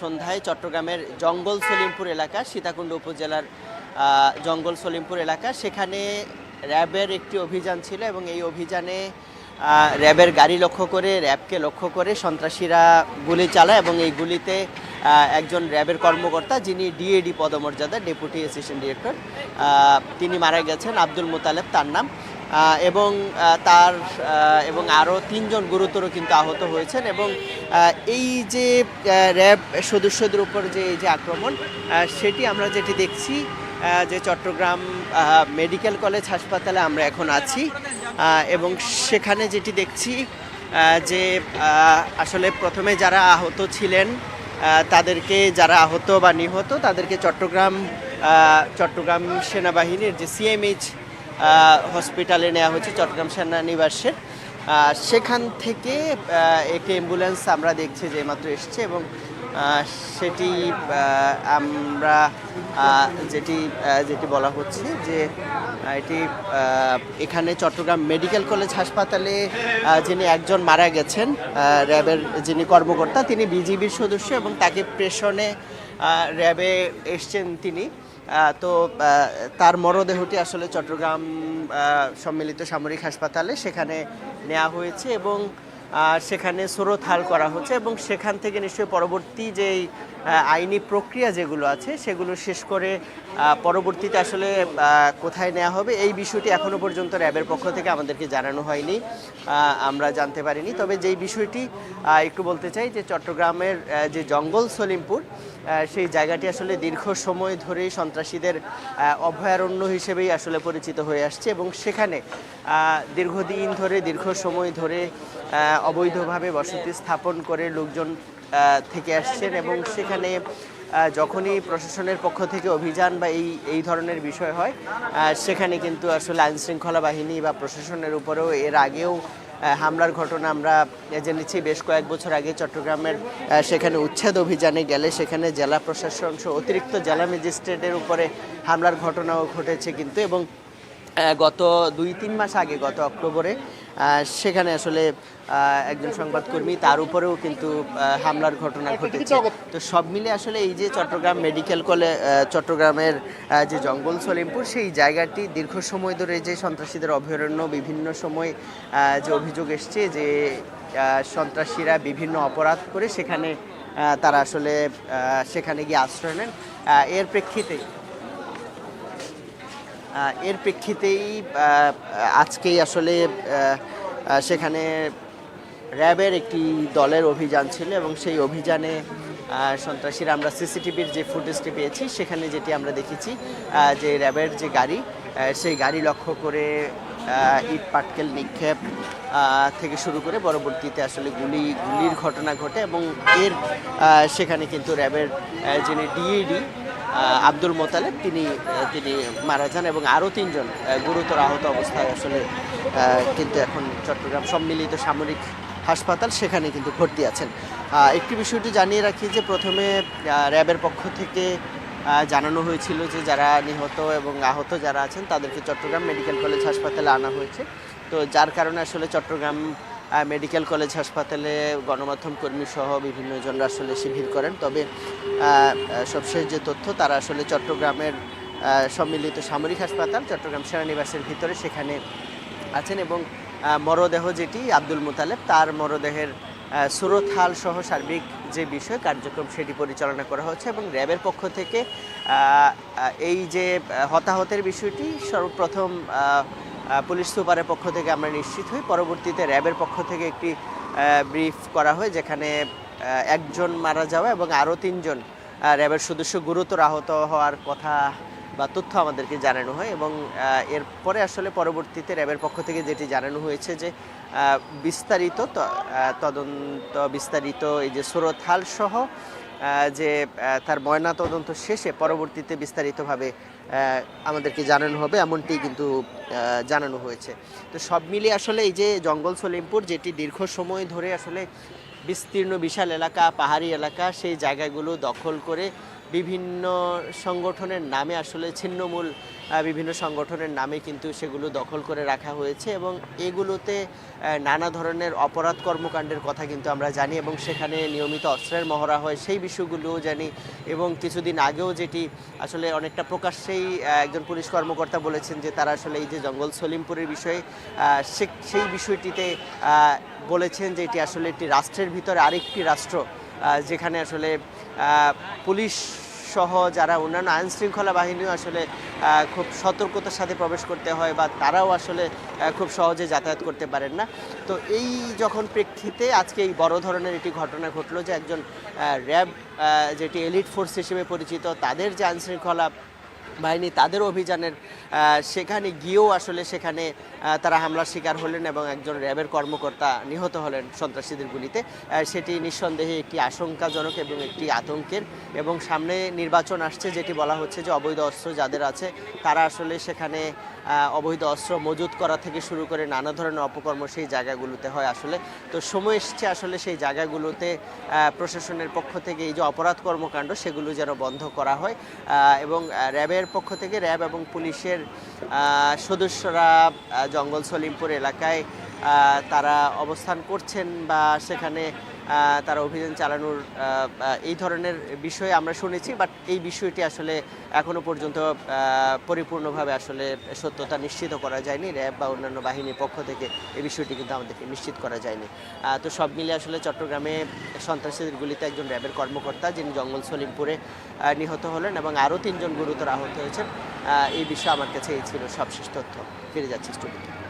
সন্ধ্যায় চট্টগ্রামের জঙ্গল সলিমপুর এলাকা, সীতাকুণ্ড উপজেলার জঙ্গল সলিমপুর এলাকা, সেখানে র্যাবের একটি অভিযান ছিল এবং এই অভিযানে র্যাবের গাড়ি র্যাবকে লক্ষ্য করে সন্ত্রাসীরা গুলি চালায় এবং এই গুলিতে একজন র্যাবের কর্মকর্তা, যিনি ডিএডি পদমর্যাদা, ডেপুটি অ্যাসিস্ট্যান্ট ডিরেক্টর, তিনি মারা গেছেন। আব্দুল মোতালেব তার নাম। এবং আরও 3 জন গুরুতর কিন্তু আহত হয়েছেন। এবং এই যে র্যাব সদস্যদের উপর যে এই যে আক্রমণ, সেটি আমরা যেটি দেখছি যে চট্টগ্রাম মেডিকেল কলেজ হাসপাতালে আমরা এখন আছি এবং সেখানে যেটি দেখছি যে আসলে প্রথমে যারা আহত ছিলেন তাদেরকে, যারা আহত বা নিহত তাদেরকে চট্টগ্রাম সেনাবাহিনীর যে সিএমএইচ হসপিটালে নেওয়া হয়েছে, চট্টগ্রাম সেনানিবাসের। সেখান থেকে একটি অ্যাম্বুলেন্স আমরা দেখছি যে মাত্র এসছে এবং সেটি আমরা যেটি বলা হচ্ছে যে এটি এখানে চট্টগ্রাম মেডিকেল কলেজ হাসপাতালে যিনি একজন মারা গেছেন, র্যাবের যিনি কর্মকর্তা, তিনি বিজিবির সদস্য এবং তাকে প্রেষণে র্যাবে এসছেন তিনি। তো তার মরদেহটি আসলে চট্টগ্রাম সম্মিলিত সামরিক হাসপাতালে সেখানে নেওয়া হয়েছে এবং সেখানে সুরতহাল করা হচ্ছে এবং সেখান থেকে নিশ্চয়ই পরবর্তী যেই আইনি প্রক্রিয়া যেগুলো আছে সেগুলো শেষ করে পরবর্তীতে আসলে কোথায় নেওয়া হবে এই বিষয়টি এখনও পর্যন্ত র্যাবের পক্ষ থেকে আমাদেরকে জানানো হয়নি, আমরা জানতে পারিনি। তবে যেই বিষয়টি একটু বলতে চাই যে চট্টগ্রামের যে জঙ্গল সলিমপুর, সেই জায়গাটি আসলে দীর্ঘ সময় ধরেই সন্ত্রাসীদের অভয়ারণ্য হিসেবেই আসলে পরিচিত হয়ে আসছে এবং সেখানে দীর্ঘ সময় ধরে অবৈধভাবে বসতি স্থাপন করে লোকজন থেকে আসছেন এবং সেখানে যখনই প্রশাসনের পক্ষ থেকে অভিযান বা এই ধরনের বিষয় হয়, সেখানে কিন্তু আসলে আইনশৃঙ্খলা বাহিনী বা প্রশাসনের উপরেও এর আগেও হামলার ঘটনা আমরা জেনেছি। বেশ কয়েক বছর আগে চট্টগ্রামের সেখানে উচ্ছেদ অভিযানে গেলে সেখানে জেলা প্রশাসন সহ অতিরিক্ত জেলা ম্যাজিস্ট্রেটের উপরে হামলার ঘটনাও ঘটেছে কিন্তু। এবং গত 2-3 মাস আগে, গত অক্টোবরে সেখানে আসলে একজন সংবাদকর্মী, তার উপরেও কিন্তু হামলার ঘটনা ঘটেছে। তো সব মিলে আসলে এই যে চট্টগ্রামের যে জঙ্গল সলিমপুর, সেই জায়গাটি দীর্ঘ সময় ধরে যে সন্ত্রাসীদের অভয়ারণ্য, বিভিন্ন সময় যে অভিযোগ এসছে যে সন্ত্রাসীরা বিভিন্ন অপরাধ করে সেখানে তারা আসলে সেখানে গিয়ে আশ্রয় নেন। এর প্রেক্ষিতেই আজকেই আসলে সেখানে র্যাবের একটি দলের অভিযান ছিল এবং সেই অভিযানে সন্ত্রাসীরা, আমরা সিসিটিভির যে ফুটেজটি পেয়েছি সেখানে যেটি আমরা দেখেছি যে র্যাবের যে গাড়ি, সেই গাড়ি লক্ষ্য করে ইট পাটকেল নিক্ষেপ থেকে শুরু করে পরবর্তীতে আসলে গুলির ঘটনা ঘটে এবং সেখানে কিন্তু র্যাবের যিনি ডিএডি আব্দুল মোতালেব তিনি মারা যান এবং আরও 3 জন গুরুতর আহত অবস্থায় আসলে কিন্তু এখন চট্টগ্রাম সম্মিলিত সামরিক হাসপাতাল সেখানে কিন্তু ভর্তি আছেন। একটি বিষয়টি জানিয়ে রাখি যে প্রথমে র্যাবের পক্ষ থেকে জানানো হয়েছিল যে যারা নিহত এবং আহত যারা আছেন তাদেরকে চট্টগ্রাম মেডিকেল কলেজ হাসপাতালে আনা হয়েছে। তো যার কারণে আসলে চট্টগ্রাম মেডিকেল কলেজ হাসপাতালে গণমাধ্যম কর্মী সহ বিভিন্ন জনরা আসলে শিবির করেন। তবে সবশেষ যে তথ্য, তারা আসলে চট্টগ্রামের সম্মিলিত সামরিক হাসপাতাল চট্টগ্রাম সেনানিবাসের ভিতরে সেখানে আছেন এবং মরদেহ যেটি আব্দুল মোতালেব, তার মরদেহের সুরতহাল সহ সার্বিক যে বিষয় কার্যক্রম সেটি পরিচালনা করা হচ্ছে এবং র্যাবের পক্ষ থেকে এই যে হতাহতের বিষয়টি সর্বপ্রথম পুলিশ সুপারের পক্ষ থেকে আমরা নিশ্চিত হই। পরবর্তীতে র্যাবের পক্ষ থেকে একটি ব্রিফ করা হয় যেখানে একজন মারা যাওয়া এবং আরও 3 জন র্যাবের সদস্য গুরুতর আহত হওয়ার কথা বা তথ্য আমাদেরকে জানানো হয় এবং এরপরে আসলে পরবর্তীতে র্যাবের পক্ষ থেকে যেটি জানানো হয়েছে যে বিস্তারিত এই যে সুরতহাল সহ যে তার ময়না তদন্ত শেষে পরবর্তীতে বিস্তারিতভাবে আমাদেরকে জানানো হবে, এমনটি কিন্তু জানানো হয়েছে। তো সব মিলিয়ে আসলে এই যে জঙ্গল সলিমপুর, যেটি দীর্ঘ সময় ধরে আসলে বিস্তীর্ণ বিশাল এলাকা, পাহাড়ি এলাকা, সেই জায়গাগুলো দখল করে বিভিন্ন সংগঠনের নামে আসলে ছিন্নমূল বিভিন্ন সংগঠনের নামে কিন্তু সেগুলো দখল করে রাখা হয়েছে এবং এগুলোতে নানা ধরনের অপরাধ কর্মকাণ্ডের কথা কিন্তু আমরা জানি এবং সেখানে নিয়মিত অস্ত্রের মহড়া হয় সেই বিষয়গুলোও জানি এবং কিছুদিন আগেও যেটি আসলে অনেকটা প্রকাশ্যেই একজন পুলিশ কর্মকর্তা বলেছেন যে তারা আসলে এই যে জঙ্গল সলিমপুরের বিষয়ে সেই বিষয়টিতে বলেছেন যে এটি আসলে একটি রাষ্ট্রের ভিতরে আরেকটি রাষ্ট্র যেখানে আসলে পুলিশ সহ যারা অন্যান্য আইন শৃঙ্খলা বাহিনীও আসলে খুব সতর্কতার সাথে প্রবেশ করতে হয় বা তারাও আসলে খুব সহজে যাতায়াত করতে পারেন না। তো এই যখন প্রেক্ষিতে আজকে এই বড় ধরনের একটি ঘটনা ঘটলো যে একজন র্যাব যেটি এলিট ফোর্স হিসেবে পরিচিত তাদের যে আইন শৃঙ্খলা বাহিনী তাদের অভিযানের সেখানে গিয়েও আসলে সেখানে তারা হামলার শিকার হলেন এবং একজন র্যাবের কর্মকর্তা নিহত হলেন সন্ত্রাসীদের গুলিতে। সেটি নিঃসন্দেহে একটি আশঙ্কাজনক এবং একটি আতঙ্কের এবং সামনে নির্বাচন আসছে যেটি বলা হচ্ছে যে অবৈধ অস্ত্র যাদের আছে তারা আসলে সেখানে অবৈধ অস্ত্র মজুত করা থেকে শুরু করে নানা ধরনের অপকর্ম সেই জায়গাগুলোতে হয় আসলে। তো সময় এসছে আসলে সেই জায়গাগুলোতে প্রশাসনের পক্ষ থেকে এই যে অপরাধ কর্মকাণ্ড সেগুলো যেন বন্ধ করা হয় এবং র্যাবের পক্ষ থেকে র্যাব এবং পুলিশের সদস্যরা জঙ্গল সলিমপুর এলাকায় তারা অবস্থান করছেন বা সেখানে তারা অভিযান চালানোর এই ধরনের বিষয়ে আমরা শুনেছি বাট এই বিষয়টি আসলে এখনো পর্যন্ত পরিপূর্ণভাবে আসলে সত্যতা নিশ্চিত করা যায়নি র্যাব বা অন্যান্য বাহিনীর পক্ষ থেকে এই বিষয়টি কিন্তু আমাদেরকে নিশ্চিত করা যায়নি। তো সব মিলে আসলে চট্টগ্রামে সন্ত্রাসীদের গুলিতে একজন র্যাবের কর্মকর্তা যিনি জঙ্গল সলিমপুরে নিহত হলেন এবং আরও 3 জন গুরুতর আহত হয়েছেন। এই বিষয়ে আমার কাছে এই ছিল সবশেষ তথ্য। ফিরে যাচ্ছি স্টুডিওতে।